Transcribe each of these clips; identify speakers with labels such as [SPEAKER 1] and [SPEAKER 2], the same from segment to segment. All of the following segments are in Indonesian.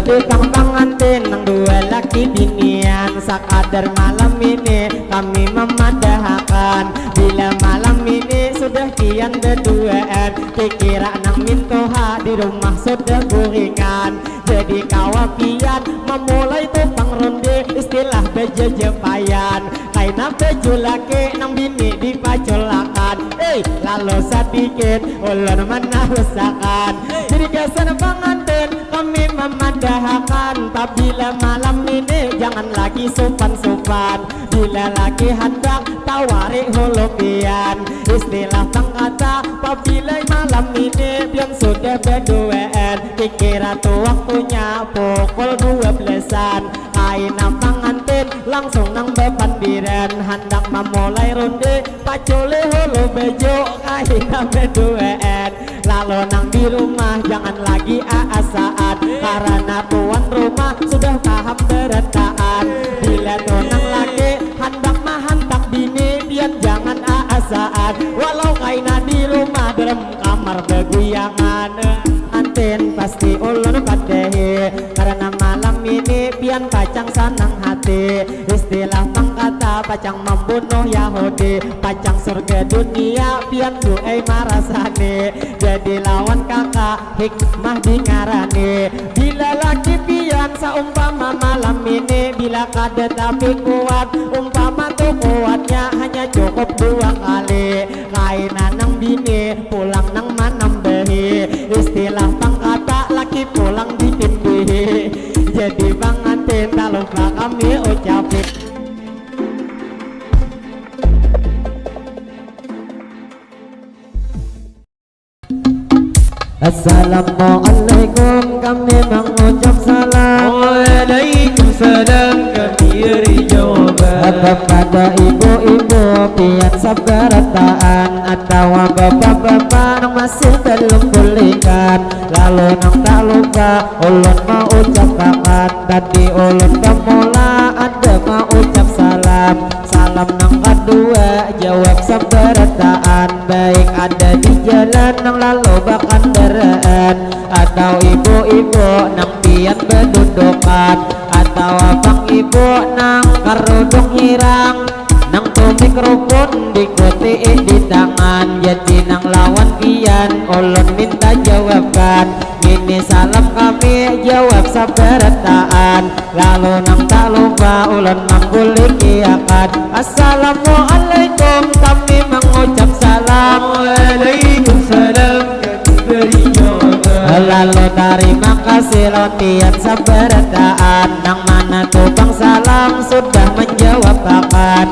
[SPEAKER 1] Jadi kang pengantin nang dua laki binian, sekadar malam ini kami memadahkan. Bila malam ini sudah kian berduaan, kira nang mintoha di rumah sudah guringan. Jadi kawakian memulai tukang ronde, istilah bejejepayan. Kaina baju laki nang bini dipacolakan. Lalu sedikit ulun menarusakan. Jadi kesan pengantin kami memadahkan. Apabila malam ini jangan lagi sopan-sopan. Bila lagi hendak tawari holopian, istilah pangkata apabila malam ini pian sudah berduaan. Kira tuh waktunya pukul 12-an. Kaina pengantin langsung nang bepandiran, hendak memulai ronde pacole holo bejo. Kaina berduaan lalu nang di rumah jangan lagi aasaan, karena tuan rumah sudah paham beretaan. Bila tonang laki hendak mahantak bini pian jangan aasaan, walau kaina di rumah dalam kamar beguyangan. Antin pasti ulun padehi, karena malam ini pian pacang sanang hati. Istilah pangkata pacang membunuh Yahudi, pacang surga dunia pian duai marasane. Jadi lawan kakak hikmah dingarani. Bila laki pian saumpama malam ini, bila kada tapi kuat, umpama tuh kuatnya hanya cukup 2 kali. Kaina nang bini pulang nang manam behi, istilah pangkata laki pulang ditindih. Jadi pengantin tak lupa kami ucapin. Assalamualaikum, kami mengucap salam.
[SPEAKER 2] Waalaikumsalam, kami beri jawaban.
[SPEAKER 1] Kepada ibu-ibu pian sabarataan, atau bapak-bapak yang masih belum pulihkan. Lalu nang tak lupa ulun mau ucapkan, tadi ulun pemula ada mau ucap salam. Salam nang kedua jawab sabarataan, baik ada di jalan nang lalu bahkan deraan, atau ibu-ibu nang pian berdudukan, atau abang ibu nang kerudung hirang, nang tuh mikrofon dikuti di tangan. Jadi nang lawan pian ulun minta jawabkan, ini salam kami jawab sabarataan. Lalu nang tak lupa ulun manggulikiakan. Assalamualaikum, kami mengucap salam.
[SPEAKER 2] Waalaikumsalam, kami beri jawaban.
[SPEAKER 1] Lalu terima kasih latihan sabarataan, nang mana tukang salam sudah menjawab akan.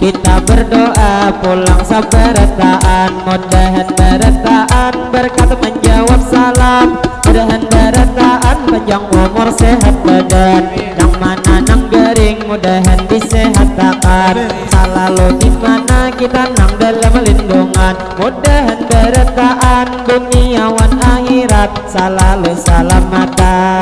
[SPEAKER 1] Kita berdoa pulang sabarataan, mudahan barataan berkat menjawab salam. Mudahan barataan panjang umur sehat badan, yang mana nang garing mudahan disehatkan. Selalu di mana kita nang dalam lindungan, mudahan barataan duniawan akhirat selalu salamatan.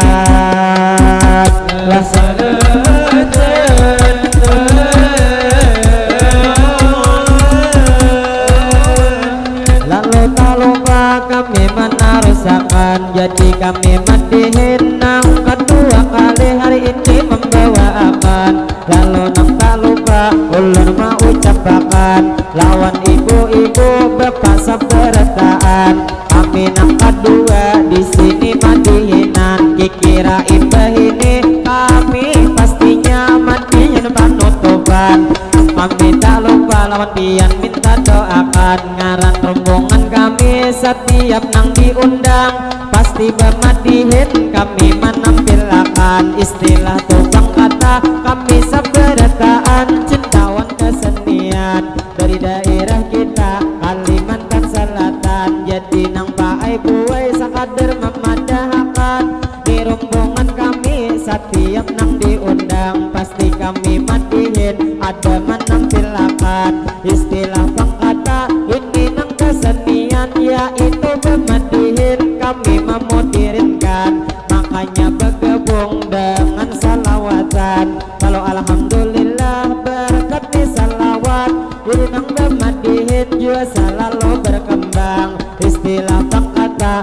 [SPEAKER 1] Lalu tak lupa kami menarusakan, jadi kami mandihin nang kedua kali hari ini membawa akan. Lalu nang tak lupa ulun mau ucapkan, lawan ibu-ibu bapak sabarataan, kami nang kedua di sini mandihinan. Kira imbah ini kami pastinya mandihin panutupan. Kami tak lupa lawan pian minta doakan, ngaran rombongan kami setiap nang diundang pasti bermadihin kami menampilkan. Istilah tukang kata kami sabarataan, cintawan kesenian dari daerah kita Kalimantan Selatan. Jadi nang paai buai sakadar memadahkan, di rombongan kami setiap nang diundang pasti kami madihin ada menampilkan. Istilah pangkata ini nang kesenian, yaitu bermadihin kami memudirinkan. Makanya bergabung dengan salawatan. Kalau alhamdulillah berkat di salawat, jadi nang bermadihin juga selalu berkembang. Istilah pangkata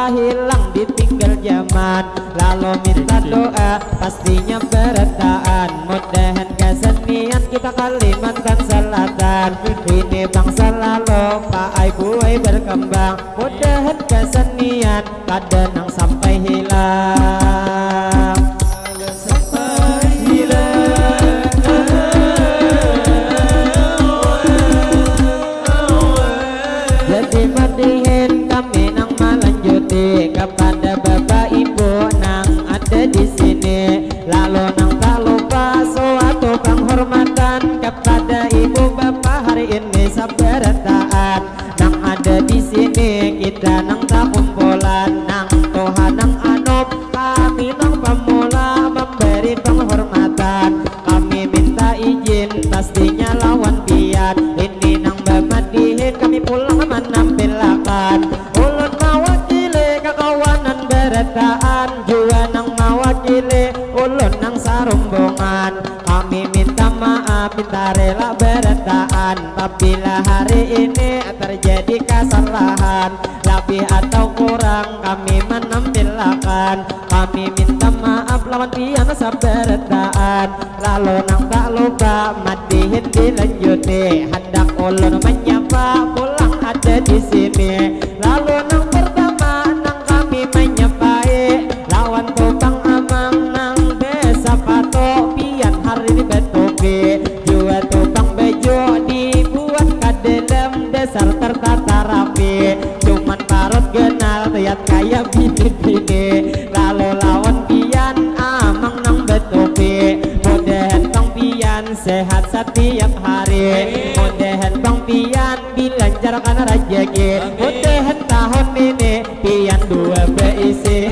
[SPEAKER 1] lupa hilang ditinggal zaman. Lalu minta doa pastinya bertahan. Mudahan kesenian kita Kalimantan Selatan ini bangsa lalu paai buai berkembang. Mudahan kesenian kadang sampai hilang.
[SPEAKER 2] Sampai hilang.
[SPEAKER 1] Jadi madihin kami nang melanjuti kepada bapak ibu nang ada di sini. Lalu nang tak lupa suatu penghormatan kepada ibu bapak hari ini sabartaan. Nang ada di sini kita nang tak kumpulan nang Tuhan nang anup kami nang pemula memberi penghormatan. Kami minta izin pastinya lawan biat ini nang bamadihin kami pulang menampilkan. Ulun mawakili kekawanan berataan jua nang mawakili ulun nang sarumbungan. Kami minta maaf minta rela berataan apabila hari ini terjadi kesalahan lebih atau kurang kami menampilkan. Kami minta maaf lawan pian sabarataan. Lalu nang tak lupa madihin dilanjuti hendak ulun menyapa pulang ada di sini. Lalu nang pertama nang kami menyapai lawan tukang amang nang desa patok pian hari ini betopi jua tukang bejo dibuat kadelem dasar tertata rapi. Cuman parut genal lihat kayak bini-bini. Lalu lawan pian amang nang betopi. Mudahan bang pian sehat setiap hari. Mudahan bang pian dilancarkan rezeki. Mudahan tahun ini pian dua beisi.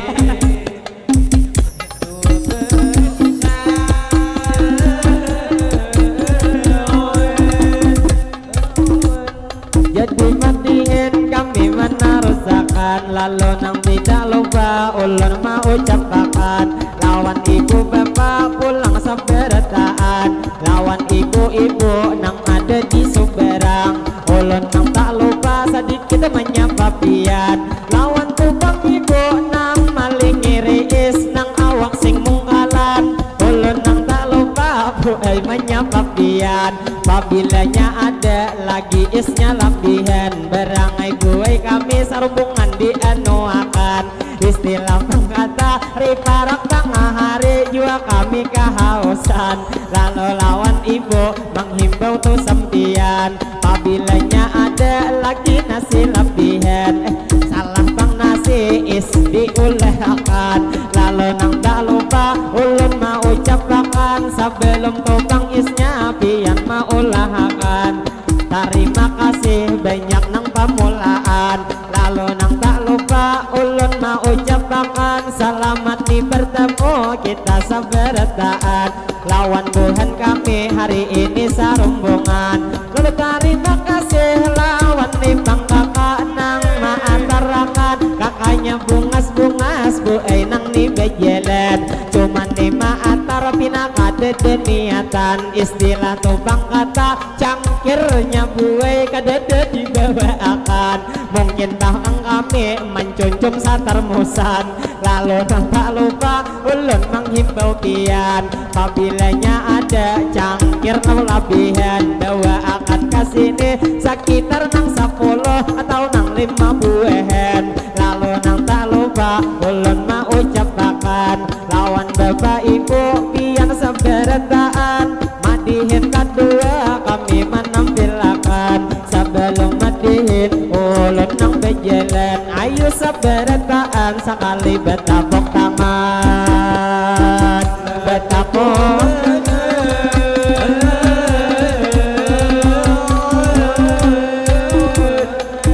[SPEAKER 1] Jadi madihin kami menarusakan. Lalu nang tidak lupa ulun mau ucapkan lawan ibu bapak pulang sabarataan. Lawan ibu-ibu nang ada di Sumberang ulun nang tak lupa sedikit menyapa pian. Lawan tukang ibu nang malingi riis nang awak sing mungkalan ulun nang tak lupa buai menyapa pian. Pabilanya ada lagi isnya labihan berangai buai kami sarumbungan dianuakan. Istilah mengkata riparak tengah hari jua kami kehausan. Lalu lawan ibu menghimbau tu sempian pabilanya ada lagi nasi labihan. Salah bang nasi is diulehkan. Lalu nang tak lupa ulun mau ucapkan sebelum tukang isnya pian mau ulahakan. Terima kasih banyak nang pamulaan. Lalu nang tak lupa ulun mau ucapkan selamat di bertemu kita sabarataan. Lawan buhan kami hari ini sarumbungan. Lalu terima kasih lawan di bang kakak nang maantarakan. Kakaknya bungas-bungas buai nang ni bejelan. Cuman di maantar pinaka dede niatan. Istilah tubang kata cangkirnya buai kadede dibawakan. Mungkin tahang kami mencuncum satar musan. Lalu nang tak lupa ulun menghimbau pian pabilanya ada cangkir nang labihan bawa akan kasini sekitar nang 10 atau nang 5 buahan. Lalu nang tak lupa ulun mau ucapkan lawan bapak ibu pian sabarataan madihin kedua kami menampilkan. Sebelum madihin ulun nang bejalan ayo sabarataan sekali betapok tangan betapok.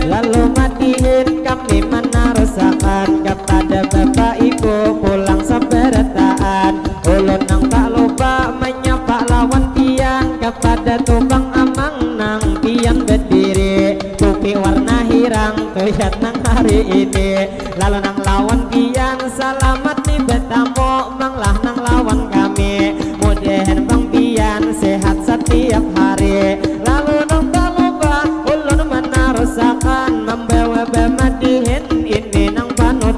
[SPEAKER 1] Lalu madihin kami menarusakan kepada bapak ibu pulang sabarataan. Ulun nang tak lupa menyapa lawan pian kepada tukang amang nang pian berdiri topi warna hirang tuyat nang hari ini. Lalu nang lawan pian selamat nih betamu manglah nang lawan kami. Mudahan bang pian sehat setiap hari. Lalu nang tak lupa ulun menarusakan membawa bamadihin ini nang panut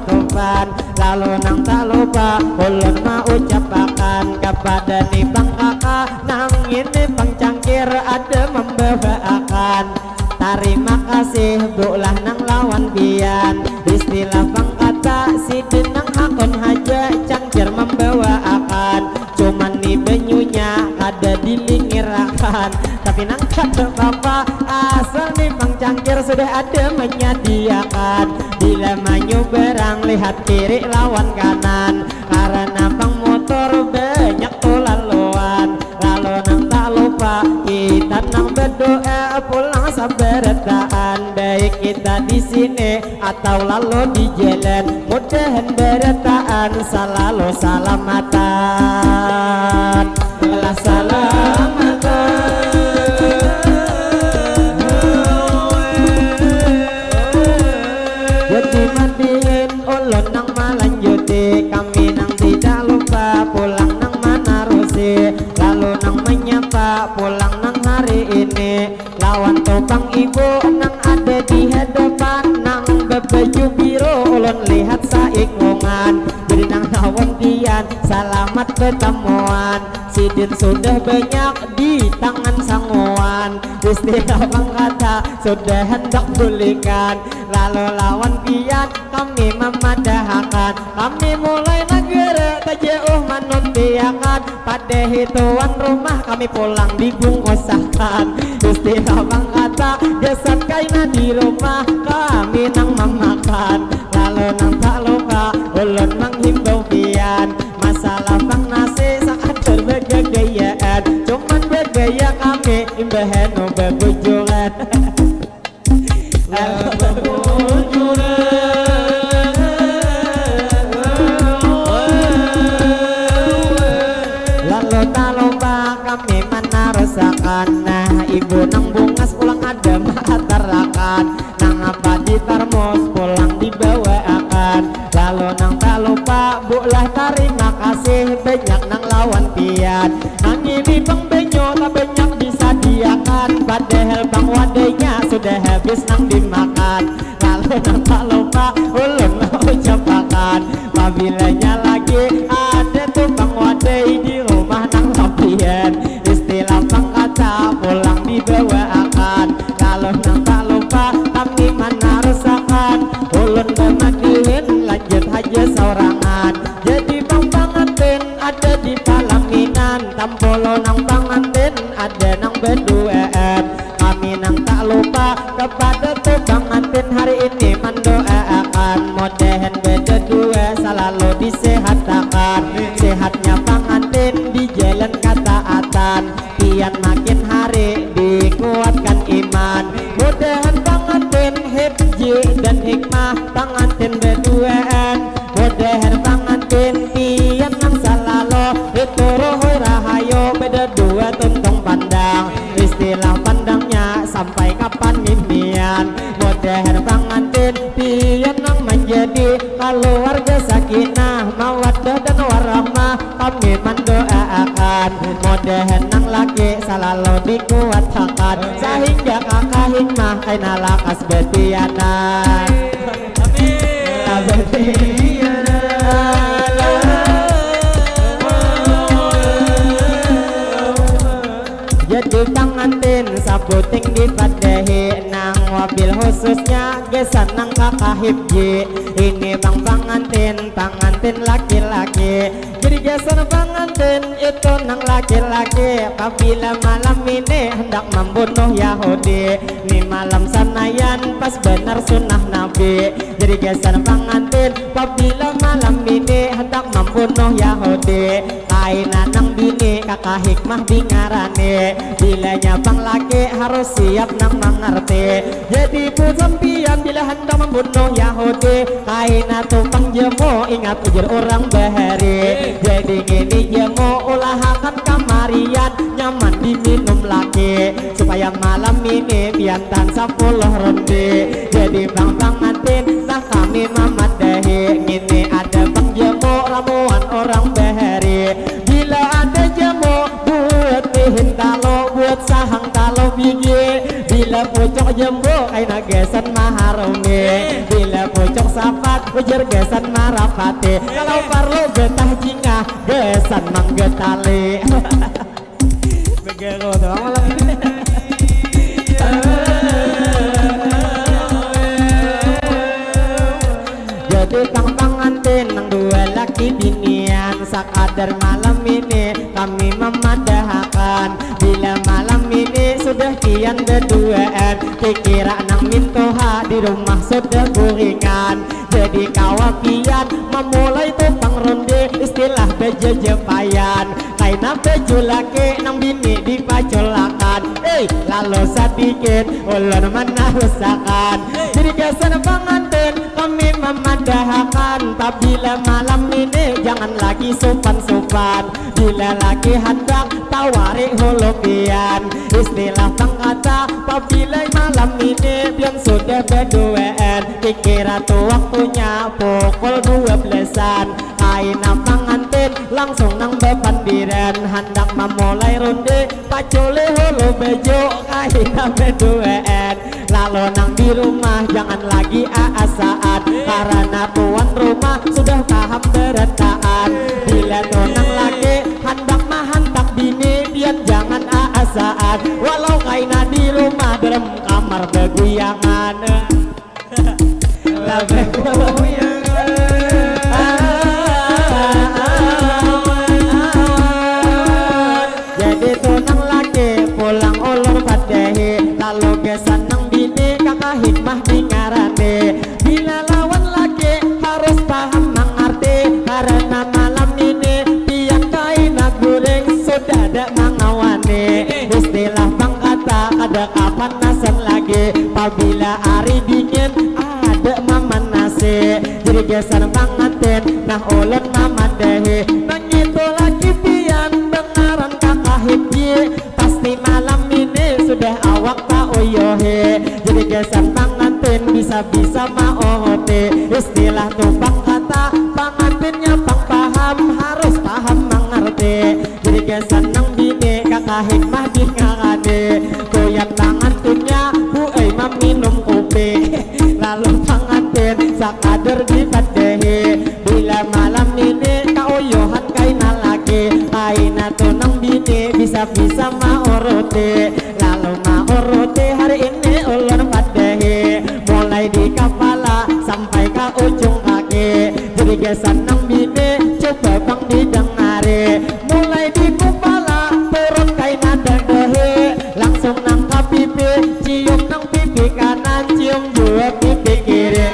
[SPEAKER 1] makan. Tapi nang kata bapak asal nih bang cangkir sudah ada menyediakan. Bila maju berang lihat kiri lawan kanan, karena bang motor banyak tuh laluan. Lalu nang tak lupa kita nang berdoa pulang sabarataan. Baik kita di sini atau lalu di jalan, mudahan berataan selalu salamatan. Lah salamatan. Jadi mandiin ulun nang melanjuti, kami nang tidak lupa pulang nang Manarusi. Lalu nang menyapa pulang nang hari ini, lawan topang ibu nang ada di hadapan. Nang bebaju biru ulun lihat saikungan, jadi nang lawan tian selamat ketemuan. Sidin sudah banyak di tangan sanguan, istilah bang kata sudah hendak pulihkan. Lalu lawan pian kami memadahkan, kami mulai negara tak jauh menuntiakan. Pada hituan rumah kami pulang dibungkusakan, istilah bang kata jasad kaina di rumah kami nang memakan. Lalu nang tak lupa ulun menghimbau pian, masalah bang nasi saat berbegayaan, cuman bergaya kami imbahan bebujuran. Lalu tak lupa kami menarusakan, nah ibu nang bungas pulang ada matarakan, nang apa di termos pulang dibawakan. Lalu nang tak lupa bulah terima kasih banyak nang lawan pian, nang ini bang benyo tak banyak disediakan, padahal bang wadainya sudah habis nang dimakan. Lalu nang tak lupa ulun mau ucapakan, apabila lagi ada tuh bang wadai di rumah nang lapian, istilah bang kata pulang dibawakan. Lalu nang tak lupa kami menarusakan, ulun bermandiin lanjut aja sorangan. Jadi bang pengantin ada di Palaminan, tampolo nang pengantin ada nang berduaan. Kami nang tak lupa kepada tuh pengantin hari ini mendoakan, mudahan beda dua selalu disehatkan. Sehatnya pengantin di jalan ketaatan, kian makin hari dikuatkan iman. Mudahan pengantin hifji dan hikmah, pengantin berduaan. Mudahan pengantin kian nang selalu itu rohoi rahayo, beda dua tuntung pandang, istilah pandangnya sampai kapan mimian. Mudahan pengantin pian nang menjadi keluarga sakinah mawaddah dan warahmah, kami mendoakan. Mudahan nang laki selalu dikuatkan, sehingga kakak hikmah kaina lakas betianan. Jadi pengantin sabuting dipadahi, nang wabil khususnya gesan nang kakak hibji. Ini bang pengantin laki-laki, jadi gesan pengantin itu nang laki-laki. Apabila malam ini hendak membunuh Yahudi, ini malam sanayan pas benar sunnah Nabi. Jadi gesan pengantin apabila malam ini hendak membunuh Yahudi, kaina nang bini kakak hikmah dingarane. Bilanya bang laki harus siap nang mengerti, jadi pusampian bila hendak membunuh Yahudi, kaina tumpang jemo ingat ujar orang bahari. Jadi gini jemo ulahakan kamarian nyaman diminum laki, supaya malam ini biantan 10 ronde. Jadi bang pengantin tak kami memadahi, ini ada bang jemo ramuan orang bahari. Bila ada jemo buat pihin talo, buat sahang talo biji. Bila pucuk jembo kaina gesan maharumi, bila pucuk sapat ujar gesan marapati. Kalau parlo getah jingah gesan manggetali. Begitu doang malam ini. Jadi kang pengantin nang dua laki binian, sakadar malam ini kami memadahkan. Bila malam pian berduaan, dikira nang mintoha di rumah sudah guringan. Jadi kawapian memulai tukang ronde, istilah bejo jepayan. Kaina bejo laki nang bini dipacolakan. Lalu sedikit ulun menarusakan. Jadi kesan pengantin kami memandahkan. Bila malam ini jangan lagi sopan-sopan. Bila lagi hendak tawari holopian, istilah pangkata apabila malam ini pian sudah berduaan, dikira tuh waktunya pukul 12-an. Kaina pengantin langsung nang bepandiran, hendak memulai ronde pacole holo bejo kaina berduaan. Lalu nang di rumah jangan lagi aasaan, karena tuan rumah sudah paham beretaan. Bila tonang lagi hendak mahantak bini pian jangan aasaan, walau kaina di rumah dalam kamar beguyangan. Jadi tonang lagi pulang ulur padahi, lalu gesan nang bini kakak hikmah dingarane. Bila lawan lagi harus paham mengerti, karena malam ini pian kaina goreng sudah ada mengawani. Istilah pangkata ada kapan nasan lagi, apabila hari dingin ada maman nasi. Jadi gesan pengantin nah ulun mamandahi, nang itu lagi pian dengaran kakak hikji, pasti malam ini sudah awak tak oyohe. Jadi gesan pengantin bisa-bisa maote, istilah tuh pangkata pengantinnya pang paham harus paham mengerti. Jadi gesan nang bini kakak hikmah dingangane, goyang pengantinnya bu minum kopi. Lalu pengantin sakadar dipadahi, bila malam ini kaoyohan kaina lagi, kaina tuh nang bini bisa-bisa maorote. Lalu maorote hari ini ulun padahi, mulai di kepala sampai ke ujung kaki. Jadi gesan nang bini coba bang didengari, mulai di kepala turun kaina dedehi, langsung nang ke pipi, cium nang pipi kanan, cium juga pipi kiri.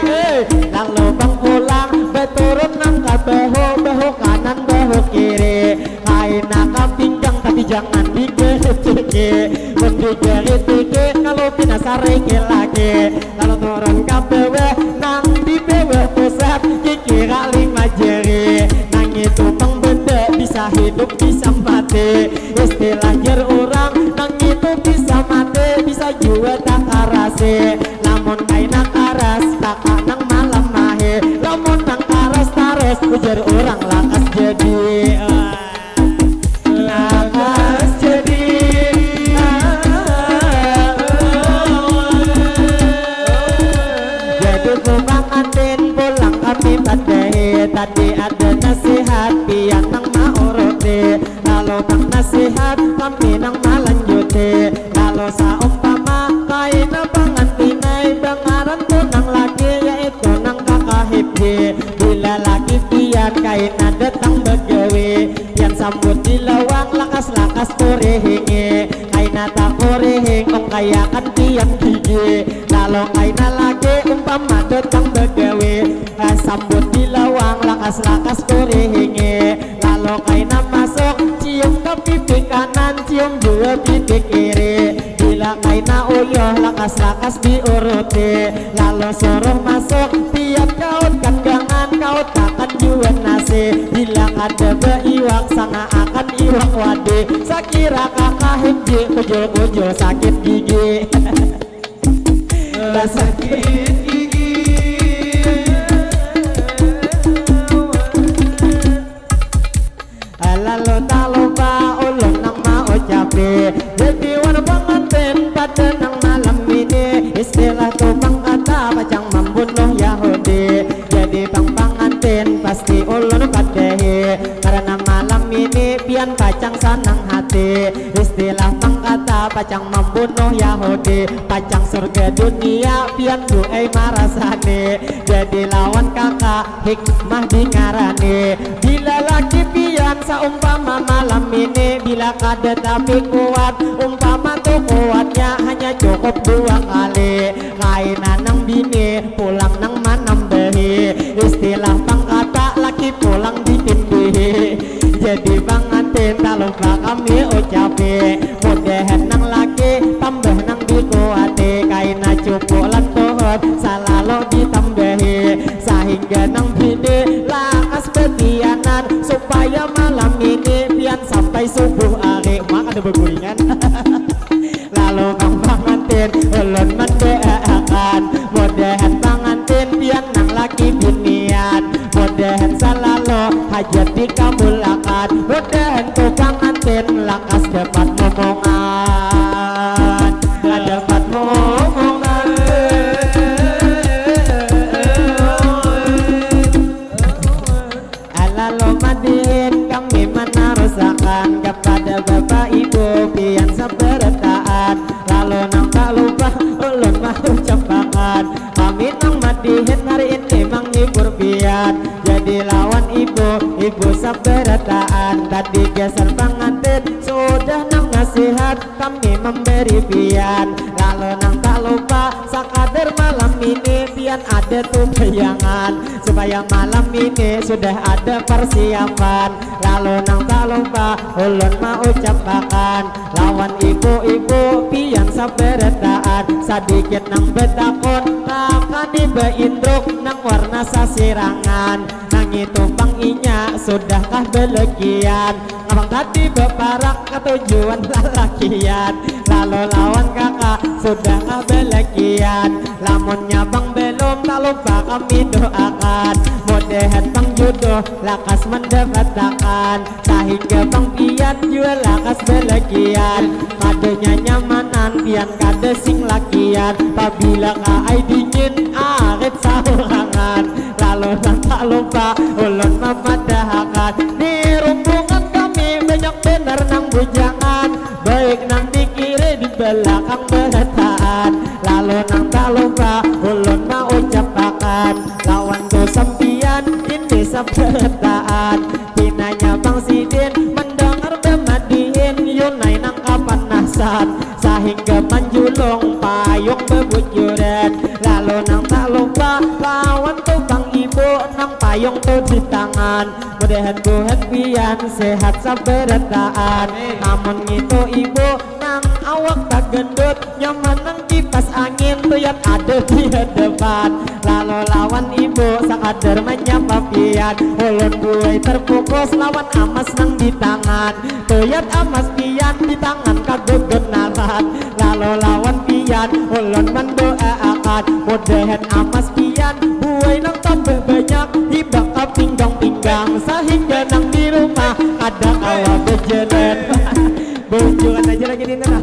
[SPEAKER 1] Lalu bang pulang beturun nang ke bahu kanan bahu kiri. Kaina ke pinggang tapi jangan digeret-geret, mendigeret-geret kalau pinasareke lagi. Lalu turun ke bawah nang di bawah pusat, dikira 5 jari. Nang itu bang benda bisa hidup bisa mati, istilah jer orang nang itu bisa mati bisa juga tak karase. Namun kaina karas tak nang malam mahe, namun nang karas tares ujar orang lakas jadi. Lakas jadi. Jadi ku pengantin pulang kami padahi, tadi ada nasihat pian nang maorote. Lalu bang nasihat kami nang malanjute, lalu saumpama kaina pengantinai bangaran tunang lagi, yaitu nang kakak hipji. Bila lagi pian kaina datang begawe, pian sambut di lawang lakas-lakas korehinge. Kaina tak korehing om kayakan pian gigi. Lalu kaina lagi umpama datang begawe, sambut di lawang lakas-lakas korehinge. Lalu kaina masuk cium ke pipi kanan, cium juga pipi kiri. Bila kaina uyoh lakas-lakas diuruti, lalu suruh masuk tiap kaut kandangan, kaut akan juga nasi. Bila ada beiwak sana akan iwak wadi, sakira kakak hipji kujul-kujul sakit gigi. Sakit gigi. Lalu tak lupa ulun nang mau cape, jadi wana pengantin pada nang malam ini, istilah tuh pangkata pacang membunuh Yahudi. Jadi bang pengantin pasti ulun padahi, karena malam ini pian pacang sanang hati. Istilah pangkata pacang membunuh Yahudi, pacang surga dunia pian duai marasane. Jadi lawan kakak hikmah dingarane, bila lagi pian pian saumpama malam ini bila kada tapi kuat, umpama tuh kuatnya hanya cukup 2 kali. Kainan nang bini pulang nang manam behi, istilah pangkata laki pulang ditindih. Jadi pangantin tak lupa kami ucapi, mudahan nang laki tambah nang dikuati. Kaina cukup lan tuhut selalu ditambahi, sehingga nang bini lakas betianan supaya malam ini pian sampai subuh hari. Maka ada bergulingan. Lalu kang pangantin ulun mendoakan, mudahan pangantin pian nang laki binian, mudahan selalu hajat dikabulkan, mudahan tu pangantin lakas dapat momongan, dapat momongan. Lalu madihin kami menarusakan kepada bapak ibu pian sabarataan. Lalu nang tak lupa ulun mau ucapakan, kami nang madihin hari ini menghibur pian. Jadi lawan ibu sabarataan. Tadi geser pengantin sudah nang nasihat kami memberi pian. Lalu nang tak lupa sakadar malam ini pian ada tuh bayangan, supaya malam ini sudah ada persiapan. Lalu nang tak lupa ulun mau ucapakan, lawan ibu pian sabarataan. Sedikit nang betakon akan dibeindruk nang warna sasirangan. Nang itu panginya sudahkah belegian, abang tadi beparak ketujuan lalakian. Lalu lawan kakak sudahkah belegian, lamunnya bang belum tak lupa kami doakan, mudahan bang jodoh lakas mendapatkan, sehingga bang pian juga lakas belegian. Kadenya nyamanan pian kade sing lakian, apabila kaai dingin arit sahurangan. Lalu tak lupa ulun memadahakan, di rombongan kami banyak bener nang bujangan, baik nang di kiri di belakang berataan. Lalu nang tak lupa ulun mau ucapakan, lawan tu sampian ini sabarataan. Pinanya bang Sidin mendengar bemadihin yunai nang kapanasan, sehingga menjulung payung bebujuran. Lalu nang tak lupa lawan tu bang ibu nang payung tu di tangan, mudahan buhat pian sehat sabarataan. Namun itu ibu nang awak tak gendut, nyaman nang kipas angin tu yang ada di hadapan. Lalu lawan ibu sakadar menyapa pian, ulun buai terfokus lawan amas nang di tangan, tuyat amas pian di tangan kagak genaran. Lalu lawan pian ulun mendoakan, mudahan amas pian buai nang tambah banyak hibak ke pinggang-pinggang, sehingga nang di rumah ada kawa bejenet. Bujukan aja lagi di tengah.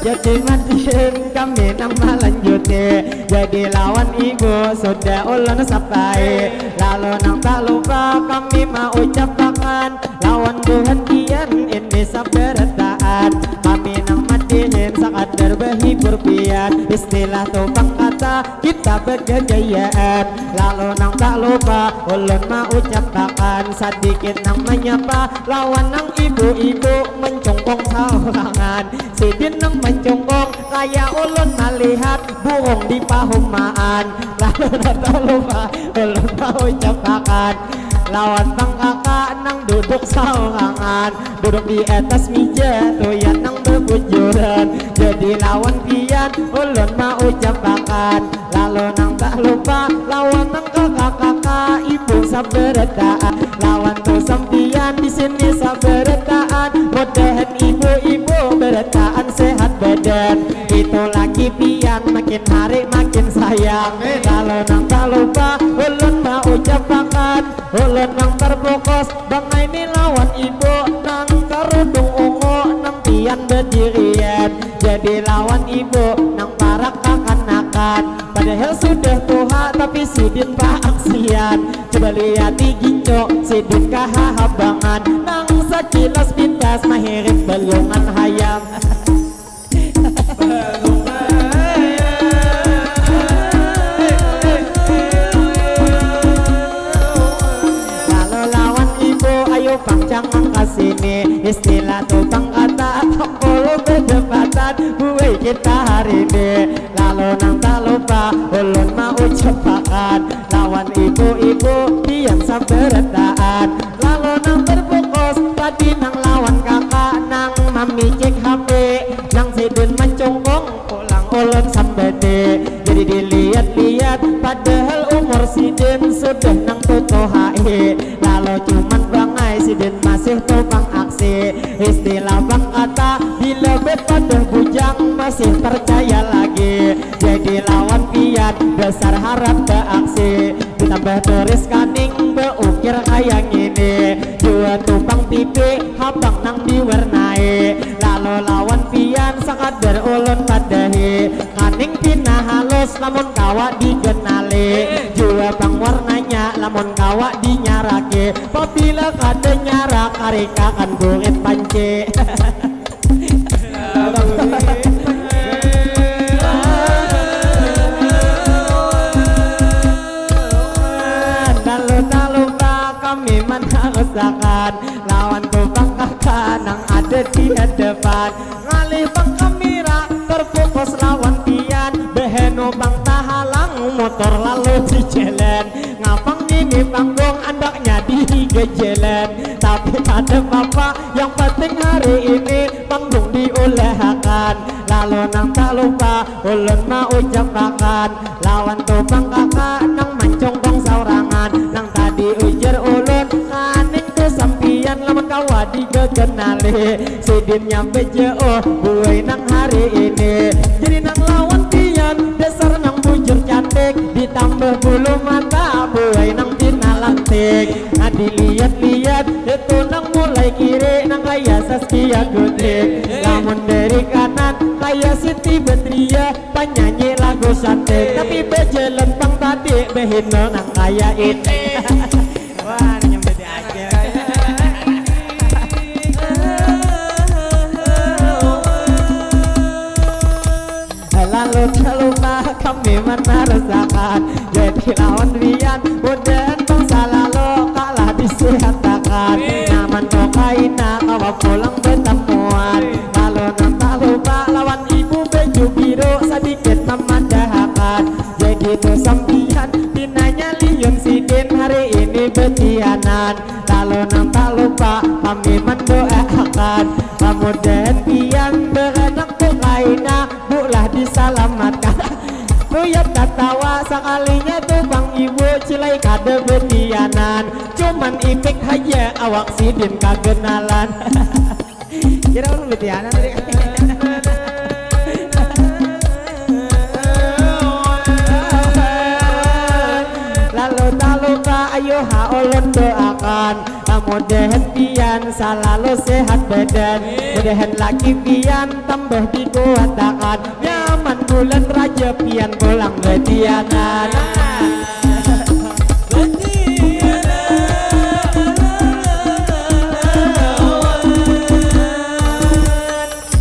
[SPEAKER 1] Jadi mandiin kami nang melanjuti, jadi lawan ibu sudah ulun sapai. Lalu nang tak lupa kami mau ucapakan, lawan Tuhan pian ini sabarataan. Kami nang mandiin sakadar berhibur pian, istilah topang kata kita bergejayaan. Lalu nang tak lupa ulun mau ucapakan, sedikit nang menyapa lawan nang ibu-ibu mencongkong saurangan. Sidin nang mencongkong kaya ulun melihat burung di pahumaan. Lalu nang tak lupa ulun mau ucapakan, lawan bang kakak nang duduk saurangan, duduk di atas meja tuyat nang bebujuran. Jadi lawan pian ulun mau ucapakan, lalu nang tak lupa lawan nang kakak-kakak ibu sabarataan. Lawan tu sampian di sini sabarataan, mudahan ibu-ibu berataan sehat badan. Itu laki pian makin hari makin sayang. Lalu nang tak lupa ulun mau ucapakan, ulun nang terfokus bang ini lawan ibu nang kerudung ungu nang pian berdirian. Jadi lawan ibu nang parak akan-akan, padahal sudah tua tapi Sidin pak aksian. Coba lihat di ginco Sidin kahabangan, nang sekilas pintas mahirit belungan hayam. kita hari ini. Lalu nang tak lupa ulun mau cepakan lawan ibu-ibu yang saberetaan. Lalu nang terfokus tadi nang lawan kakak nang mami cek HP nang sidin mencongkong pulang ulun sambede. Jadi dilihat-lihat padahal umur sidin sudah nang tutuh hae. Lalu cuman bangai sidin masih topang aksi. Istilah bang kata bila pada bujang masih percaya lagi. Jadi lawan piat besar harap beaksi. Ditambah turis kaning beukir kayak gini. Dua tumpang pipi habang nang diwarnai. Lalu lawan pian sakadar ulun padahi. Kaning pina halus lamun kawak digenali. Dua bang warnanya lamun kawak dinyarake. Apabila kada nyarak karika kan bungit panci. Kami menangsakan lawan tubang kakak nang ada di hadapan. Ngalih bang kamera terfokus lawan pian. Beheno bang tahalang motor lalu di jalan. Ngapang ini panggung andaknya di jalan. Tapi ada apa yang penting hari ini panggung diulehkan. Lalu nang tak lupa ulun mau ucapakan lawan tubang kakak nang mancong bang saurangan. Nang tadi ujar ulun kaning kesampian lamun kawa digenali. Sidin nyampe jauh buai nang hari ini. Jadi nang lawan pian dasar nang bujur cantik. Ditambah bulu mata buai nang pinalantik. Nah dilihat-lihat itu nang mulai kiri nang kaya Saskia Gotik. Lamun dari kanan kaya Siti Badriah penyanyi lagu cantik. Tapi bejalan bang tadi behino nang kaya ini. Wah nyampe di akhir. Lalu lupa kami menarasakan. Jadi lawan rian mudahan bangsa lalu kalah disihatakan. Nyaman kokaina kawa pulang bertemuan. Lalu nang tak lupa lawan ibu baju biru sedikit memandahakan. Jadi tuh sampian pinanya liun sidin hari ini betianan. Lalu nang tak lupa kami mendoakan mudahan pian beranak kokaina bulah diselamatkan. Tuyat katawa sekalinya tuh bang ibu cilai kada betianan. Cuman ipik aja awak sidin kagenalan. Kira orang betianan tadi. Lalu tak lupa ayo ha ulun doakan mudahan pian selalu sehat badan. Mudahan laki pian tambah dikuatakan. Nyaman bulan raja pian pulang betianan.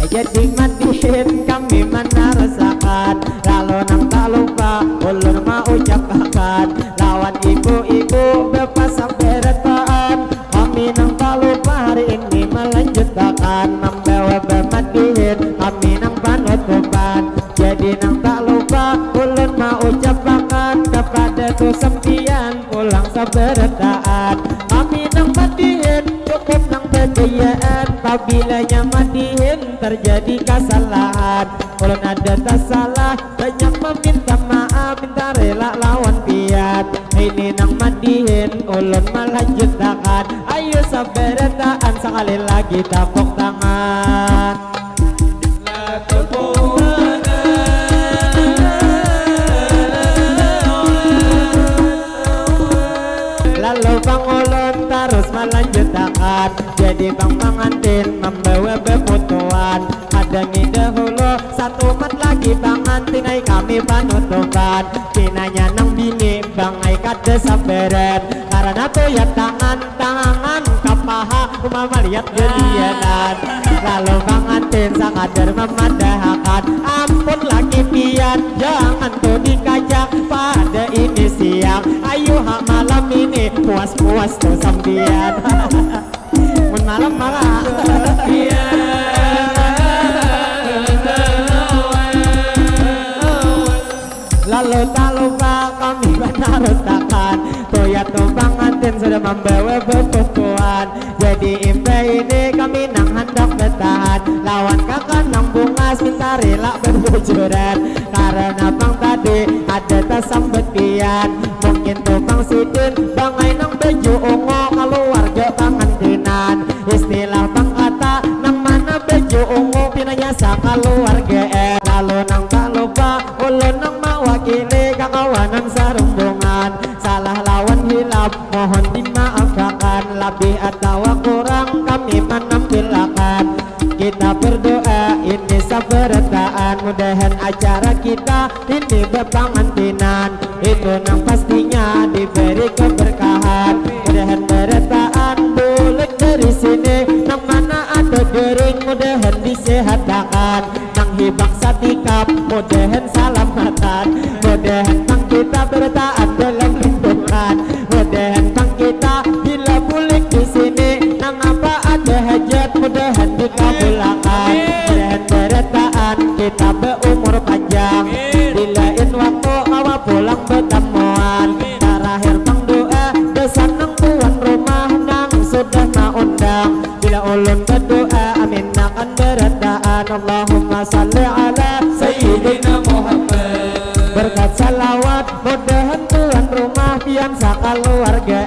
[SPEAKER 1] Jadi mandiin kami menarasakan. Lalu nang tak lupa ulun mau ucapakan lawan ibu-ibu bapak saberetaan. Kami nang tak lupa hari ini melanjutkan membawa bermandiin kami nang panutupan. Jadi nang tak lupa ulun mau ucapakan kepada tu sempian pulang saberetaan. Kami nang mandiin cukup nang kejayaan. Apabila mandiin terjadi kesalahan ulun ada tak salah banyak meminta maaf minta rela lawan piat. Ini nang mandiin ulun melanjutkan. Ayo saberetaan sekali lagi tepuk tangan. Lalu bang ulun terus melanjutkan. Jadi bang pengantin membawa bebutuan. Hadangi dahulu satu mat lagi pengantin ay kami panutupan. Pinanya nang bini bang ay kada saberet. Karena tuyat tangan kapaha umama lihat gelianan. Lalu pengantin sakadar memandahakan. Ampun laki pian jangan tuh dikajak pada ini siang. Ayo hak malam ini puas-puas tuh sambian. Mun malam marah. membawa bebukuan. Jadi impe ini kami nang hendak bertahan, lawan kakak nang bungas minta rela berbujuran. Karena bang tadi ada tersambut pian, mungkin tuh bang sidin bangai nang baju ungu kalau warga pangantinan. Istilah bang kata nang mana baju ungu pinanya kalau warga lalu nang tak lupa ulun nang mewakili kakawanan sarumbungan. Salah lawan hilap mohon dimaafkan, lebih atau kurang kami menampilkan. Kita berdoa ini sabarataan, mudahan acara kita ini berpangantinan itu nang pastinya diberi keberkahan. Mudahan berataan bulik dari sini, nang mana ada gering mudahan disehatkan. Nang hibang satikap mudahan salamatan, mudahan bang kita berataan dalam lingkungan. Mudahan bang kita bila bulik di sini, nang apa ada hajat mudahan dikabulkan. Mudahan berataan kita berumur panjang, dilain waktu awa pulang bertemuan. Terakhir bang doa besan nang tuan rumah nang sudah undang. Bila ulun berdoa amin akan berataan. Allahumma salli ala
[SPEAKER 2] Sayyidina Muhammad.
[SPEAKER 1] berkat salawat mudahan tuan rumah pian sakaluarga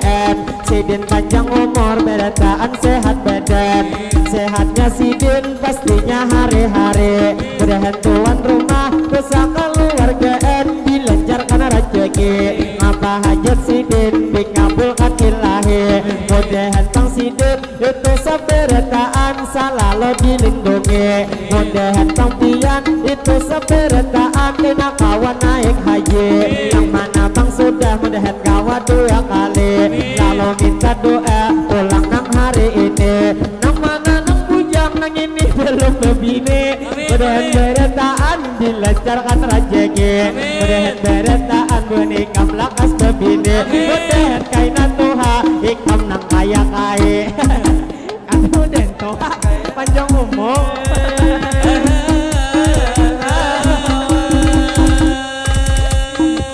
[SPEAKER 1] sidin panjang umur berataan sehat badan. Sehatnya sidin pastinya hari-hari, mudahan tuan rumah sakaluarga dilancarkan rezeki. Apa hajat sidin dikabulkan ilahi, mudahan bang sidin itu sabarataan selalu dilindungi. Mudahan bang pian itu sabarataan kena kawan naik haji. Yang mana bang sudah mudahan kawan 2 kali, lalu minta doa pulang nang hari ini. Nang mana nang bujang nang ini belum berbini, mudahan berataan dilancarkan rezeki. Mudahan berataan menikah lakas berbini, mudahan kaina tuha ikam nang kaya kaya. Kamu den tuha panjang umur.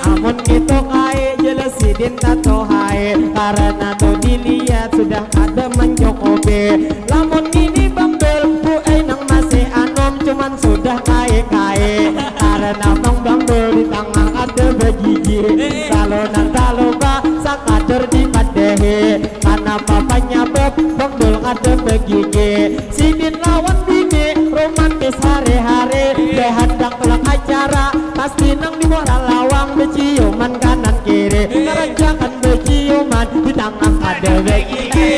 [SPEAKER 1] Amun gitu kaya jelas sidin tato hai, karena tuh dilihat sudah ada menjokobe. Lamun ini bambel bu nang masih anom cuman sudah kaya-kaya, karena bang bambel di tangan ada begigi. Kalau nang tak lupa sakader di padehe, karena papanya beb bambel ada begigi. Sidin lawan bini romantis hari-hari, behandak kelak acara pasti nang di moral lawang beciuman kanan kiri. Keranjakan beciuman di tangan ada begigi.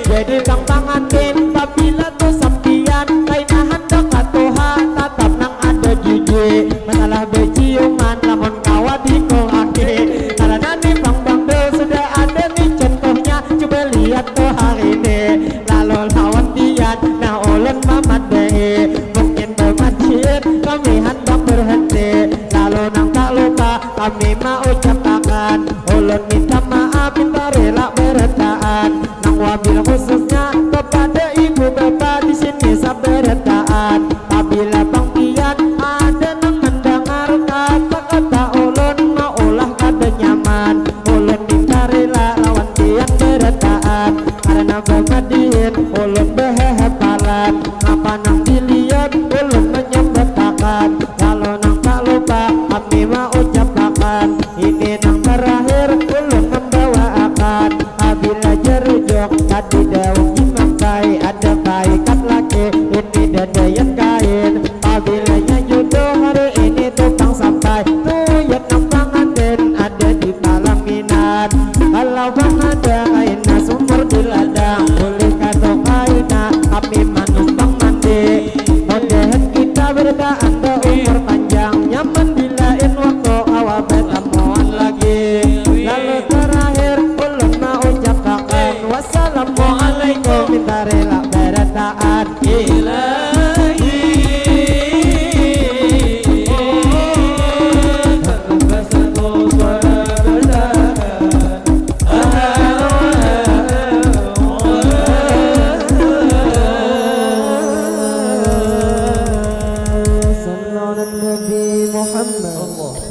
[SPEAKER 1] Jadi kang pangantin apabila tuh sampian kaina hendak katuha tatap nang ada gigi. Masalah beciuman lamun kawa dikoake, karena nih bang bangdel sudah ada nih contohnya. Coba lihat tuh hari ini, lalu lawan pian nah ulun mamadehi. Mungkin bermajid kami hendak berhenti, lalu nang tak lupa kami mau ucapkan ulun minta maaf minta rela berataan. Nang wabil khususnya kepada ibu bapak di sini sabarataan. Apabila bang pian ada nang mendengar kata-kata ulun maulah kada nyaman, ulun minta rela lawan pian berataan. Karena bangadiin ulun behepalan, apa nang dilihat ulun menyebetakan. Kalau nang tak lupa kami mau ucapkan ini nang terakhir ulun membawa akan. Apabila jerujuk tadi daun dimakai ada baikat laki ini dadayan kain. Apabila jodoh hari ini tukang sampai tuyat nang pangantin ada di palaminan. Kalau bang ada kaina sumur di ladang, boleh kata kaina kami manumpang mandi. Mudahan kita bertahan umur panjang, nyaman dilain waktu awal bertemuan lagi. Lalu terakhir ulun mau ucapkan wassalamualaikum minta rela berataan ilahi.
[SPEAKER 3] Muhammad.
[SPEAKER 2] Allah